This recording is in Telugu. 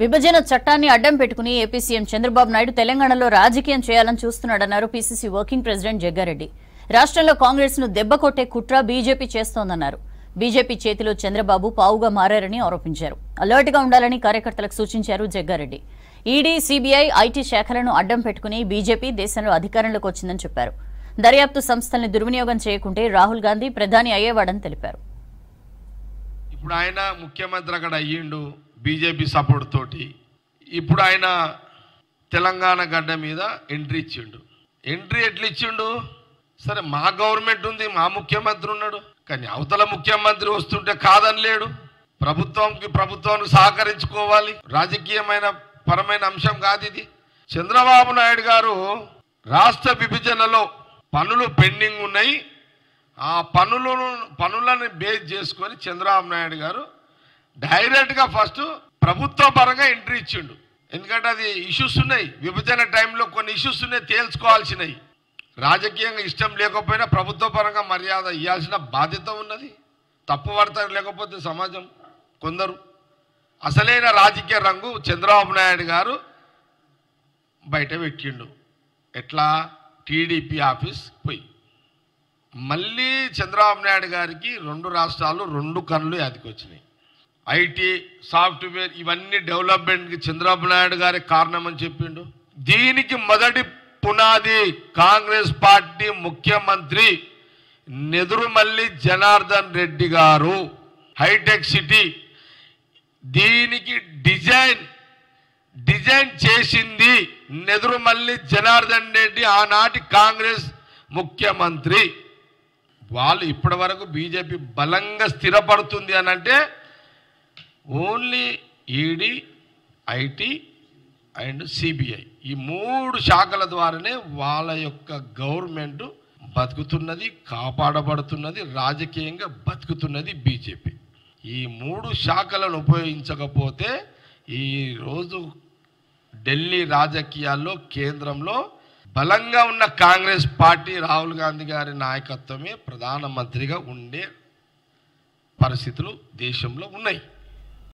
విభజన చట్టాన్ని అడ్డం పెట్టుకుని ఏపీ సీఎం చంద్రబాబు నాయుడు తెలంగాణలో రాజకీయం చేయాలని చూస్తున్నాడన్నారు పీసీసీ వర్కింగ్ ప్రెసిడెంట్ జగ్గారెడ్డి. రాష్ట్రంలో కాంగ్రెస్ ను దెబ్బకొట్టే కుట్ర బీజేపీ చేస్తోందన్నారు. బీజేపీ చేతిలో చంద్రబాబు పావుగా మారారని ఆరోపించారు. అలర్ట్ గా ఉండాలని కార్యకర్తలకు సూచించారు జగ్గారెడ్డి. ఈడీ, సీబీఐ, ఐటీ శాఖలను అడ్డం పెట్టుకుని బీజేపీ దేశంలో అధికారంలోకి వచ్చిందని చెప్పారు. దర్యాప్తు సంస్థల్ని దుర్వినియోగం చేయకుంటే రాహుల్ గాంధీ ప్రధాని అయ్యేవాడని తెలిపారు. ఇప్పుడు ఆయన ముఖ్యమంత్రి అక్కడ అయ్యిండు బీజేపీ సపోర్ట్ తోటి. ఇప్పుడు ఆయన తెలంగాణ గడ్డ మీద ఎంట్రీ ఇచ్చిండు. ఎంట్రీ ఎట్లా ఇచ్చిండు? సరే, మా గవర్నమెంట్ ఉంది, మా ముఖ్యమంత్రి ఉన్నాడు, కానీ అవతల ముఖ్యమంత్రి వస్తుంటే కాదని లేడు. ప్రభుత్వానికి సహకరించుకోవాలి. రాజకీయమైన పరమైన అంశం కాదు ఇది. చంద్రబాబు నాయుడు గారు రాష్ట్ర విభజనలో పనులు పెండింగ్ ఉన్నాయి. ఆ పనులను బేస్ చేసుకొని చంద్రబాబు నాయుడు గారు డైరెక్ట్గా ఫస్ట్ ప్రభుత్వ పరంగా ఎంట్రీ ఇచ్చిండు. ఎందుకంటే అది ఇష్యూస్ ఉన్నాయి, విభజన టైంలో కొన్ని ఇష్యూస్ ఉన్నాయి, తేల్చుకోవాల్సినవి. రాజకీయంగా ఇష్టం లేకపోయినా ప్రభుత్వ పరంగా మర్యాద ఇవ్వాల్సిన బాధ్యత ఉన్నది. తప్పు పడతారు లేకపోతే సమాజం. కొందరు అసలైన రాజకీయ రంగు చంద్రబాబు నాయుడు గారు బయట పెట్టిండు. ఎట్లా? టీడీపీ ఆఫీస్ పోయి మళ్ళీ చంద్రబాబు నాయుడు గారికి 2 రాష్ట్రాలు 2 కన్నులు యాదికొచ్చినాయి. ఐటీ, సాఫ్ట్వేర్ ఇవన్నీ డెవలప్మెంట్కి చంద్రబాబు నాయుడు గారి కారణమని చెప్పిండు. దీనికి మొదటి పునాది కాంగ్రెస్ పార్టీ ముఖ్యమంత్రి నెదురుమల్లి జనార్దన్ రెడ్డి గారు. హైటెక్ సిటీ దీనికి డిజైన్ చేసింది నెదురుమల్లి జనార్దన్ రెడ్డి, ఆనాటి కాంగ్రెస్ ముఖ్యమంత్రి. వాళ్ళు ఇప్పటి వరకు బీజేపీ బలంగా స్థిరపడుతుంది అని అంటే only ED, IT and CBI ఈ 3 శాఖల ద్వారానే వాళ్ళ యొక్క గవర్నమెంట్ బతుకుతున్నది, కాపాడబడుతున్నది, రాజకీయంగా బతుకుతున్నది బీజేపీ. ఈ 3 శాఖలను ఉపయోగించకపోతే ఈరోజు ఢిల్లీ రాజకీయాల్లో కేంద్రంలో బలంగా ఉన్న కాంగ్రెస్ పార్టీ రాహుల్ గాంధీ గారి నాయకత్వమే ప్రధానమంత్రిగా ఉండే పరిస్థితులు దేశంలో ఉన్నాయి.